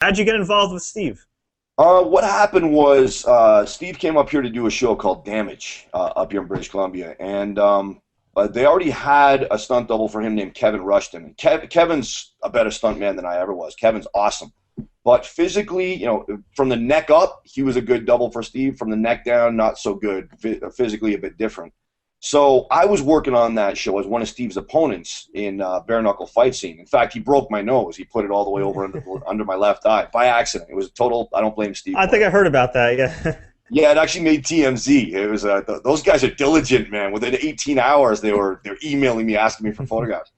How'd you get involved with Steve? What happened was Steve came up here to do a show called Damage up here in British Columbia, and they already had a stunt double for him named Kevin Rushton. And Kevin's a better stuntman than I ever was. Kevin's awesome, but physically, from the neck up, he was a good double for Steve. From the neck down, not so good. Physically, a bit different. So I was working on that show as one of Steve's opponents in bare knuckle fight scene. In fact, he broke my nose. He put it all the way over under my left eye by accident. It was a total. I don't blame Steve I for think it. I heard about that. Yeah. Yeah, it actually made TMZ. It was those guys are diligent, man. Within 18 hours, they're emailing me asking me for photographs.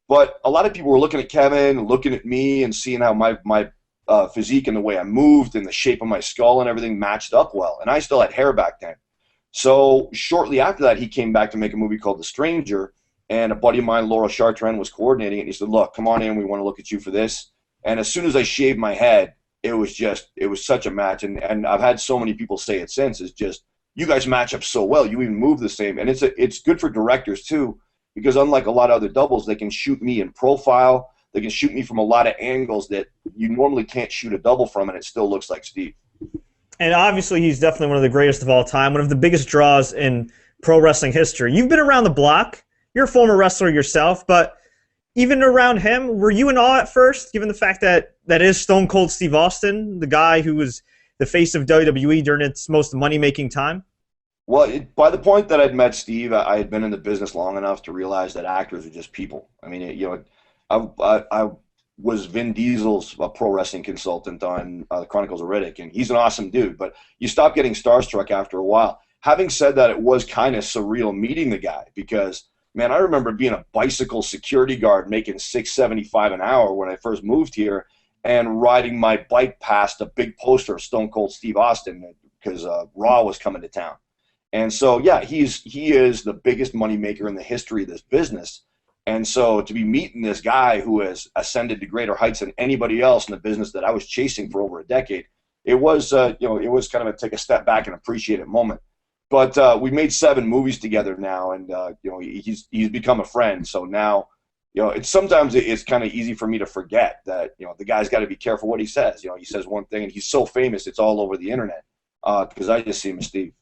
But a lot of people were looking at Kevin, looking at me, and seeing how my physique and the way I moved and the shape of my skull and everything matched up well. And I still had hair back then. So shortly after that, he came back to make a movie called The Stranger, and a buddy of mine, Laura Chartrand, was coordinating it. And he said, "Look, come on in. We want to look at you for this." And as soon as I shaved my head, it was such a match. And I've had so many people say it since. It's just, you guys match up so well. You even move the same, and it's good for directors too, because unlike a lot of other doubles, they can shoot me in profile. They can shoot me from a lot of angles that you normally can't shoot a double from, and it still looks like Steve. And obviously, he's definitely one of the greatest of all time, one of the biggest draws in pro wrestling history. You've been around the block. You're a former wrestler yourself, but even around him, were you in awe at first, given the fact that that is Stone Cold Steve Austin, the guy who was the face of WWE during its most money-making time? Well, by the point that I'd met Steve, I had been in the business long enough to realize that actors are just people. I mean, I was Vin Diesel's pro wrestling consultant on the Chronicles of Riddick, and he's an awesome dude. But you stop getting starstruck after a while. Having said that, it was kind of surreal meeting the guy because, man, I remember being a bicycle security guard making $6.75 an hour when I first moved here, and riding my bike past a big poster of Stone Cold Steve Austin because Raw was coming to town. And so, yeah, he is the biggest moneymaker in the history of this business. And so to be meeting this guy who has ascended to greater heights than anybody else in the business that I was chasing for over a decade, it was it was kind of a take a step back and appreciate it moment. But we made 7 movies together now, and he's become a friend. So now, it's kind of easy for me to forget that the guy's got to be careful what he says. He says one thing, and he's so famous, it's all over the internet because I just see him as Steve.